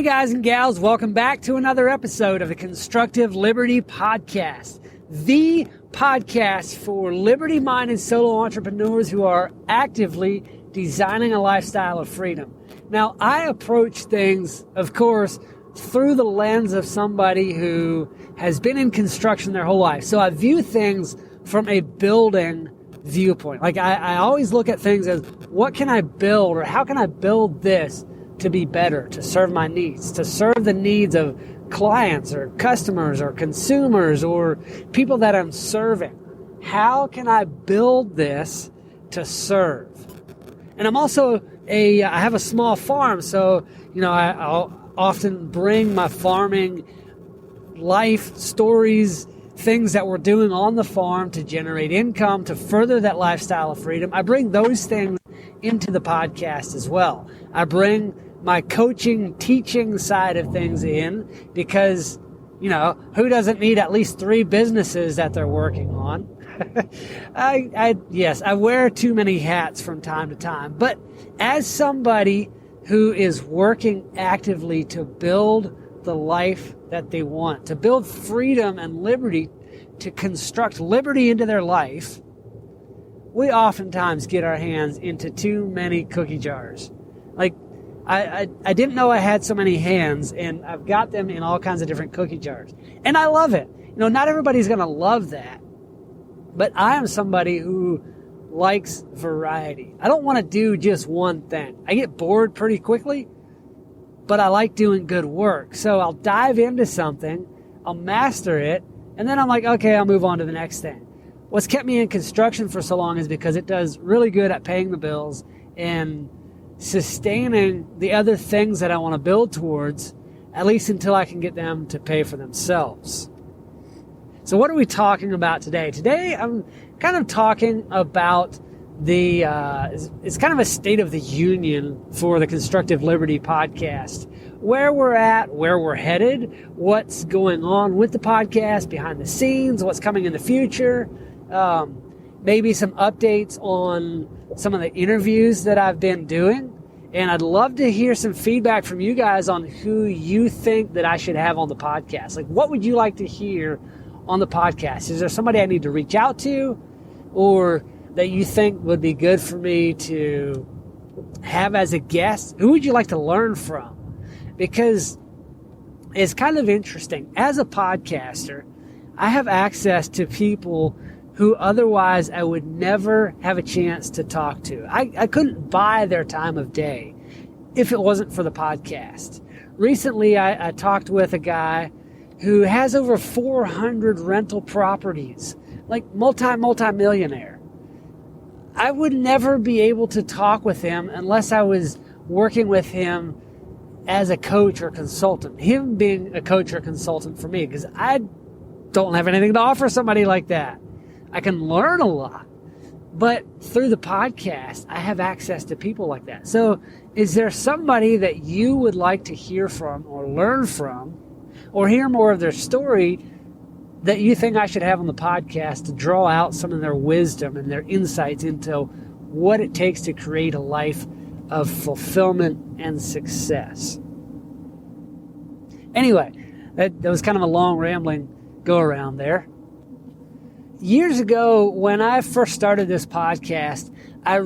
Hey guys and gals, welcome back to another episode of the Constructive Liberty Podcast, the podcast for liberty-minded solo entrepreneurs who are actively designing a lifestyle of freedom. Now, I approach things, of course, through the lens of somebody who has been in construction their whole life. So I view things from a building viewpoint. Like I always look at things as, what can I build, or how can I build this to be better, to serve my needs, to serve the needs of clients or customers or consumers or people that I'm serving. How can I build this to serve? And I'm also I have a small farm, so, I'll often bring my farming life stories, things that we're doing on the farm to generate income, to further that lifestyle of freedom. I bring those things into the podcast as well. I bring my coaching, teaching side of things in because, who doesn't need at least 3 businesses that they're working on? I wear too many hats from time to time. But as somebody who is working actively to build the life that they want, to build freedom and liberty, to construct liberty into their life, we oftentimes get our hands into too many cookie jars. Like, I didn't know I had so many hands, and I've got them in all kinds of different cookie jars. And I love it. Not everybody's going to love that. But I am somebody who likes variety. I don't want to do just one thing. I get bored pretty quickly, but I like doing good work. So I'll dive into something, I'll master it, and then I'm like, okay, I'll move on to the next thing. What's kept me in construction for so long is because it does really good at paying the bills and sustaining the other things that I want to build towards, at least until I can get them to pay for themselves. So what are we talking about today? Today I'm kind of talking about it's kind of a state of the union for the Constructive Liberty Podcast. Where we're at, where we're headed, what's going on with the podcast, behind the scenes, what's coming in the future, maybe some updates on some of the interviews that I've been doing. And I'd love to hear some feedback from you guys on who you think that I should have on the podcast. Like, what would you like to hear on the podcast? Is there somebody I need to reach out to, or that you think would be good for me to have as a guest? Who would you like to learn from? Because it's kind of interesting. As a podcaster, I have access to people who otherwise I would never have a chance to talk to. I couldn't buy their time of day if it wasn't for the podcast. Recently, I talked with a guy who has over 400 rental properties, like multi-millionaire. I would never be able to talk with him unless I was working with him as a coach or consultant. Him being a coach or consultant for me, because I don't have anything to offer somebody like that. I can learn a lot, but through the podcast, I have access to people like that. So is there somebody that you would like to hear from or learn from or hear more of their story that you think I should have on the podcast to draw out some of their wisdom and their insights into what it takes to create a life of fulfillment and success? Anyway, that was kind of a long rambling go around there. Years ago, when I first started this podcast, I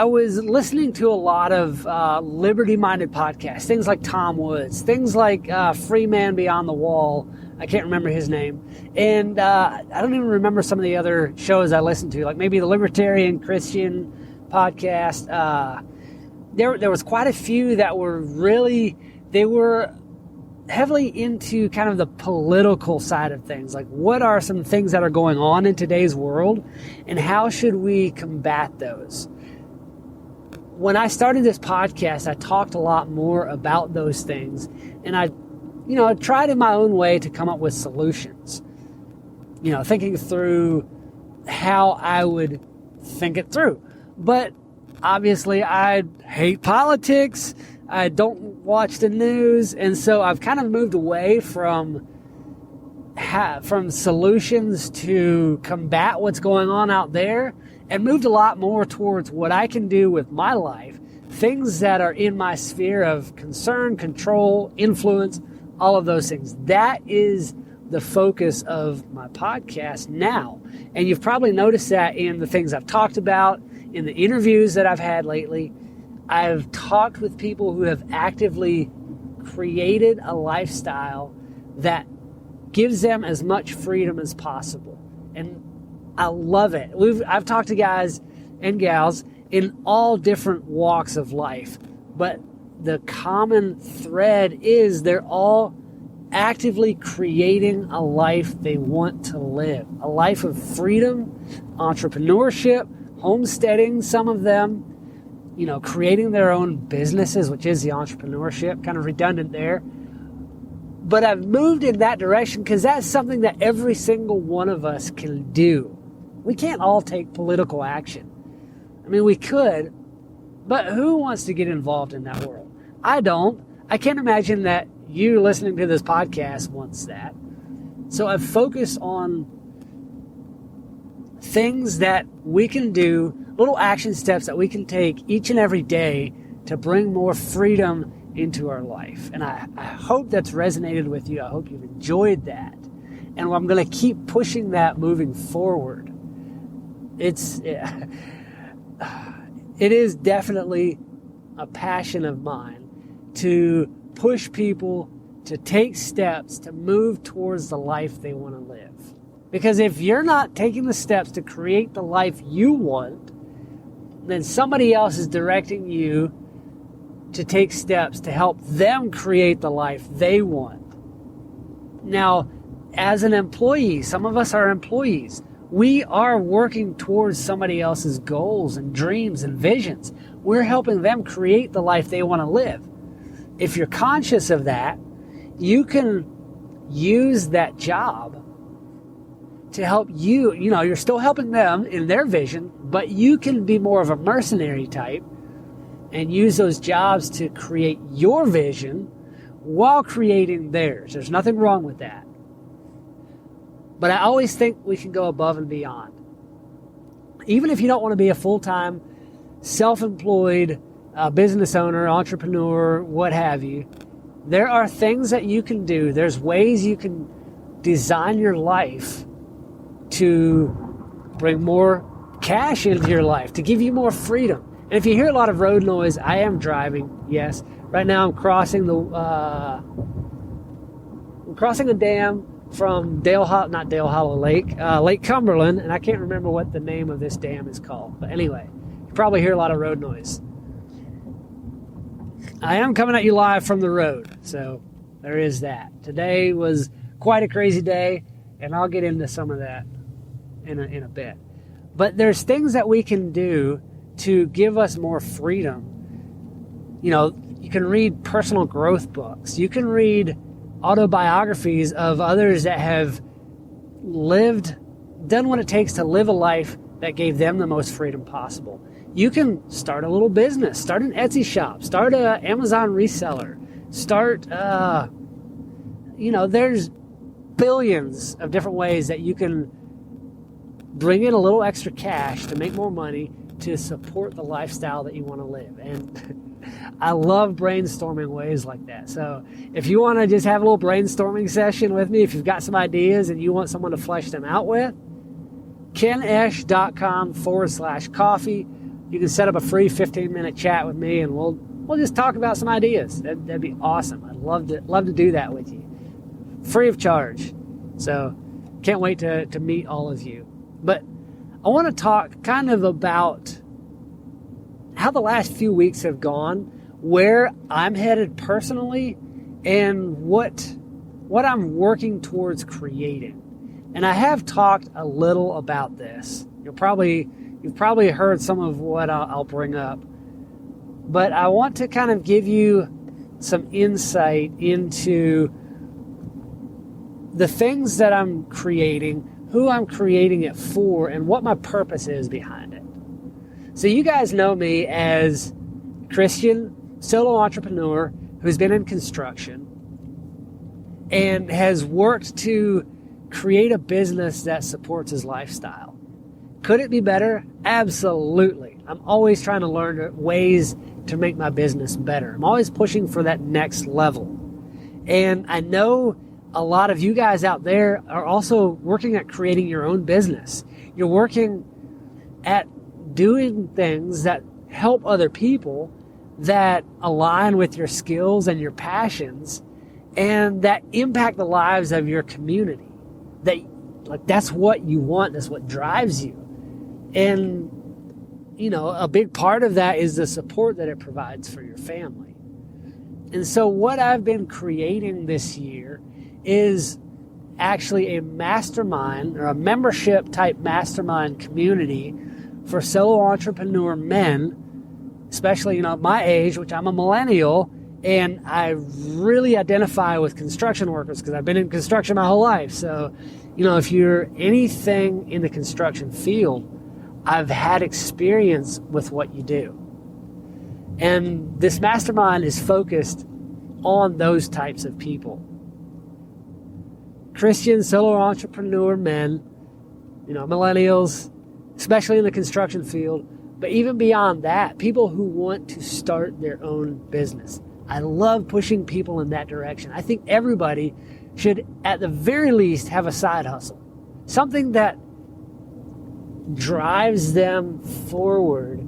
was listening to a lot of liberty-minded podcasts, things like Tom Woods, things like Free Man Beyond the Wall. I can't remember his name. And I don't even remember some of the other shows I listened to, like maybe the Libertarian Christian podcast. There was quite a few that were they were heavily into kind of the political side of things. Like, what are some things that are going on in today's world, and how should we combat those? When I started this podcast, I talked a lot more about those things, and I tried in my own way to come up with solutions. Thinking through how I would think it through. But obviously, I hate politics. I don't watch the news, and so I've kind of moved away from solutions to combat what's going on out there, and moved a lot more towards what I can do with my life things that are in my sphere of concern, control, influence, all of those things. That is the focus of my podcast now. And you've probably noticed that in the things I've talked about, in the interviews that I've had lately. I've talked with people who have actively created a lifestyle that gives them as much freedom as possible. And I love it. I've talked to guys and gals in all different walks of life, but the common thread is they're all actively creating a life they want to live, a life of freedom, entrepreneurship, homesteading, some of them, creating their own businesses, which is the entrepreneurship, kind of redundant there. But I've moved in that direction because that's something that every single one of us can do. We can't all take political action. I mean, we could, but who wants to get involved in that world? I don't. I can't imagine that you listening to this podcast wants that. So I've focused on things that we can do, little action steps that we can take each and every day to bring more freedom into our life. And I hope that's resonated with you. I hope you've enjoyed that. And I'm going to keep pushing that moving forward. It is definitely a passion of mine to push people to take steps to move towards the life they want to live. Because if you're not taking the steps to create the life you want, then somebody else is directing you to take steps to help them create the life they want. Now, as an employee, some of us are employees. We are working towards somebody else's goals and dreams and visions. We're helping them create the life they want to live. If you're conscious of that, you can use that job to help you. You're still helping them in their vision, but you can be more of a mercenary type and use those jobs to create your vision while creating theirs. There's nothing wrong with that. But I always think we can go above and beyond. Even if you don't want to be a full-time, self-employed business owner, entrepreneur, what have you, there are things that you can do. There's ways you can design your life to bring more cash into your life, to give you more freedom. And if you hear a lot of road noise, I am driving, yes. Right now I'm crossing a dam from not Dale Hollow Lake, Lake Cumberland, and I can't remember what the name of this dam is called. But anyway, you probably hear a lot of road noise. I am coming at you live from the road, so there is that. Today was quite a crazy day, and I'll get into some of that in a bit. But there's things that we can do to give us more freedom. You can read personal growth books. You can read autobiographies of others that have done what it takes to live a life that gave them the most freedom possible. You can start a little business, start an Etsy shop, start an Amazon reseller, there's billions of different ways that you can bring in a little extra cash to make more money to support the lifestyle that you want to live. And I love brainstorming ways like that. So if you want to just have a little brainstorming session with me, if you've got some ideas and you want someone to flesh them out with, kenesh.com/coffee. You can set up a free 15-minute chat with me, and we'll just talk about some ideas. That'd be awesome. I'd love to do that with you, free of charge. So can't wait to meet all of you. But I want to talk kind of about how the last few weeks have gone, where I'm headed personally, and what I'm working towards creating. And I have talked a little about this. You've probably heard some of what I'll bring up. But I want to kind of give you some insight into the things that I'm creating, who I'm creating it for, and what my purpose is behind it. So you guys know me as a Christian solo entrepreneur who's been in construction and has worked to create a business that supports his lifestyle. Could it be better? Absolutely. I'm always trying to learn ways to make my business better. I'm always pushing for that next level. And I know a lot of you guys out there are also working at creating your own business. You're working at doing things that help other people, that align with your skills and your passions, and that impact the lives of your community. That's what you want. That's what drives you. And, a big part of that is the support that it provides for your family. And so what I've been creating this year is actually a mastermind, or a membership type mastermind community for solo entrepreneur men, especially, my age, which I'm a millennial, and I really identify with construction workers because I've been in construction my whole life. So, if you're anything in the construction field, I've had experience with what you do. And this mastermind is focused on those types of people. Christian solo entrepreneur men, millennials, especially in the construction field, but even beyond that, people who want to start their own business. I love pushing people in that direction. I think everybody should, at the very least, have a side hustle. Something that drives them forward,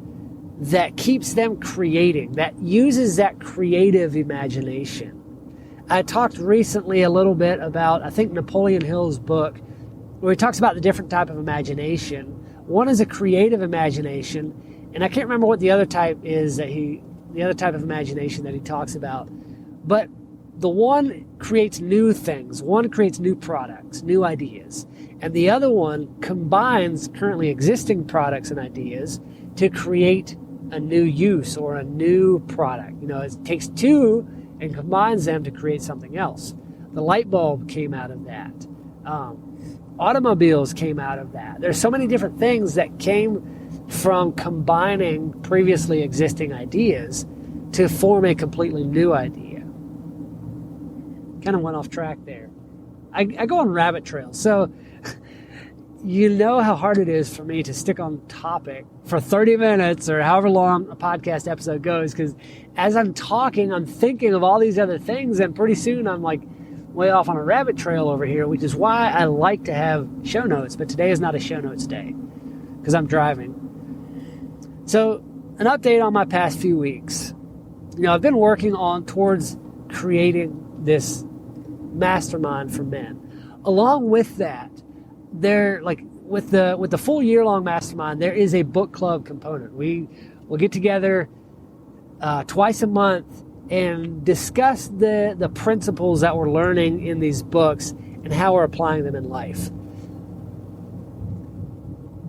that keeps them creating, that uses that creative imagination. I talked recently a little bit about, I think, Napoleon Hill's book, where he talks about the different type of imagination. One is a creative imagination, and I can't remember what the other type is the other type of imagination that he talks about. But the one creates new things, one creates new products, new ideas, and the other one combines currently existing products and ideas to create a new use or a new product. It takes two and combines them to create something else. The light bulb came out of that. Automobiles came out of that. There's so many different things that came from combining previously existing ideas to form a completely new idea. Kind of went off track there. I go on rabbit trails. So you know how hard it is for me to stick on topic for 30 minutes or however long a podcast episode goes, because as I'm talking, I'm thinking of all these other things, and pretty soon I'm like way off on a rabbit trail over here, which is why I like to have show notes. But today is not a show notes day because I'm driving. So an update on my past few weeks. I've been working towards creating this mastermind for men. Along with that, with the full year-long mastermind, there is a book club component. We will get together twice a month and discuss the principles that we're learning in these books and how we're applying them in life.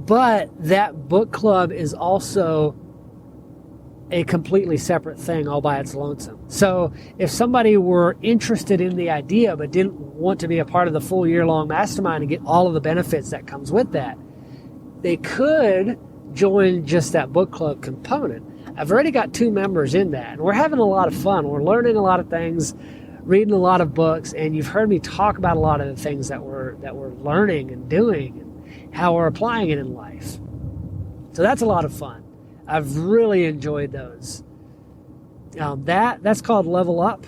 But that book club is also a completely separate thing all by its lonesome. So if somebody were interested in the idea but didn't want to be a part of the full year-long mastermind and get all of the benefits that comes with that, they could join just that book club component. I've already got 2 members in that, and we're having a lot of fun. We're learning a lot of things, reading a lot of books, and you've heard me talk about a lot of the things that we're learning and doing and how we're applying it in life. So that's a lot of fun. I've really enjoyed those. That's called Level Up.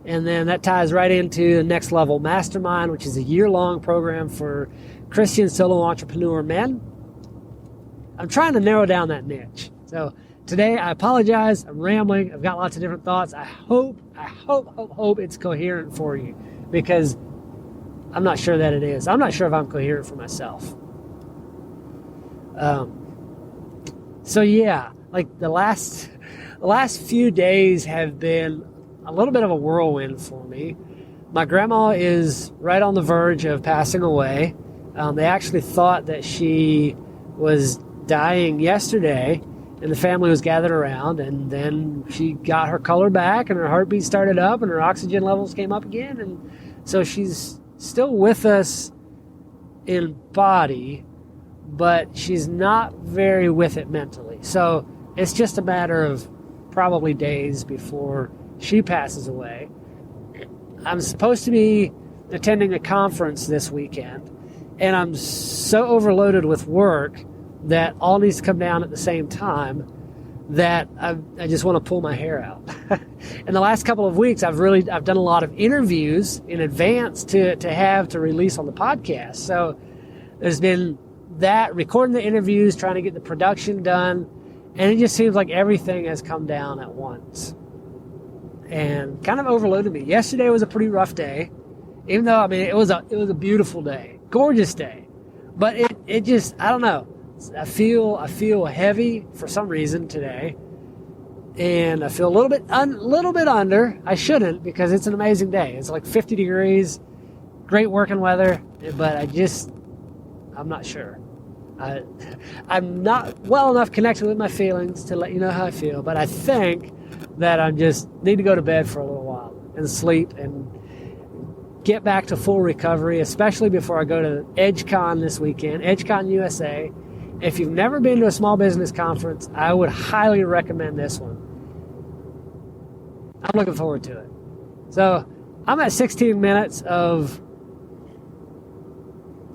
And then that ties right into the Next Level Mastermind, which is a year-long program for Christian solo entrepreneur men. I'm trying to narrow down that niche. So today, I apologize. I'm rambling. I've got lots of different thoughts. I hope it's coherent for you, because I'm not sure that it is. I'm not sure if I'm coherent for myself. So yeah, like the last few days have been a little bit of a whirlwind for me. My grandma is right on the verge of passing away. They actually thought that she was dying yesterday, and the family was gathered around, and then she got her color back, and her heartbeat started up, and her oxygen levels came up again, and so she's still with us in body, but she's not very with it mentally. So it's just a matter of probably days before she passes away. I'm supposed to be attending a conference this weekend, and I'm so overloaded with work that all needs to come down at the same time that I just want to pull my hair out. In the last couple of weeks, I've done a lot of interviews in advance to release on the podcast. So there's been that, recording the interviews, trying to get the production done, and it just seems like everything has come down at once and kind of overloaded me. Yesterday was a pretty rough day, even though, I mean, it was a beautiful day, gorgeous day, but it just, I don't know. I feel heavy for some reason today, and I feel a little bit under. I shouldn't, because it's an amazing day. It's like 50 degrees, great working weather, but I'm not sure. I'm not well enough connected with my feelings to let you know how I feel, but I think that I just need to go to bed for a little while and sleep and get back to full recovery, especially before I go to EdgeCon this weekend, EdgeCon USA. If you've never been to a small business conference, I would highly recommend this one. I'm looking forward to it. So I'm at 16 minutes of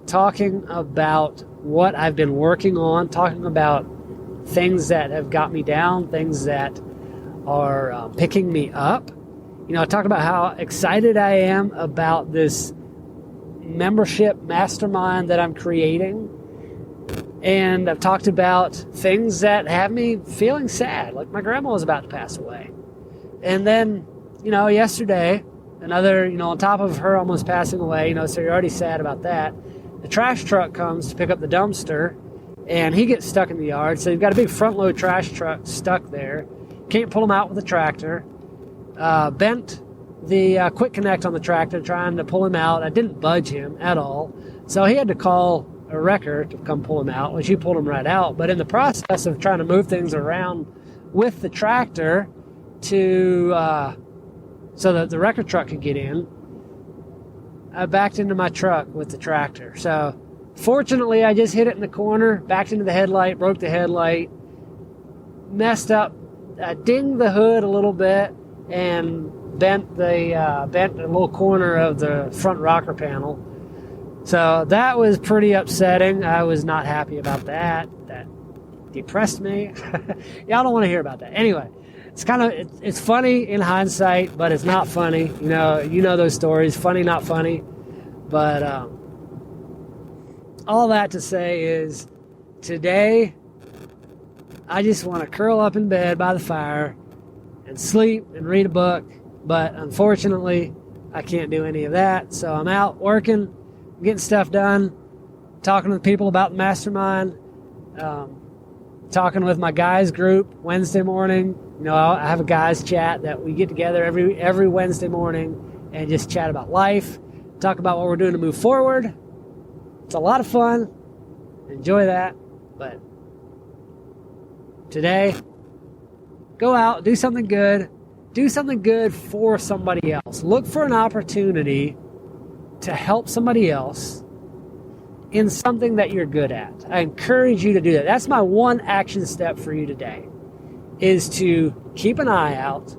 talking about what I've been working on, talking about things that have got me down, things that are picking me up. You know, I talked about how excited I am about this membership mastermind that I'm creating. And I've talked about things that have me feeling sad, like my grandma was about to pass away. And then, you know, yesterday, another, you know, on top of her almost passing away, you know, so you're already sad about that. The trash truck comes to pick up the dumpster, and he gets stuck in the yard. So you've got a big front load trash truck stuck there. Can't pull him out with a tractor. Bent the quick connect on the tractor trying to pull him out. I didn't budge him at all. So he had to call a wrecker to come pull him out, which he pulled him right out. But in the process of trying to move things around with the tractor to so that the wrecker truck could get in, I backed into my truck with the tractor. So fortunately, I just hit it in the corner, backed into the headlight, broke the headlight, messed up, dinged the hood a little bit, and bent the little corner of the front rocker panel. So that was pretty upsetting. I was not happy about that. That depressed me. Y'all don't want to hear about that. Anyway, it's funny in hindsight, but it's not funny. You know those stories. Funny, not funny. But all that to say is, today I just want to curl up in bed by the fire and sleep and read a book. But unfortunately, I can't do any of that. So I'm out working, getting stuff done, talking to people about the mastermind, talking with my guys group Wednesday morning. You know, I have a guys chat that we get together every Wednesday morning and just chat about life, talk about what we're doing to move forward. It's a lot of fun. Enjoy that. But today, go out, do something good. Do something good for somebody else. Look for an opportunity to help somebody else in something that you're good at. I encourage you to do that. That's my one action step for you today, is to keep an eye out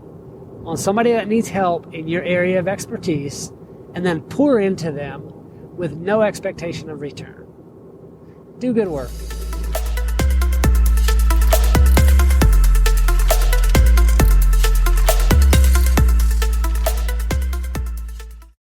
on somebody that needs help in your area of expertise and then pour into them with no expectation of return. Do good work.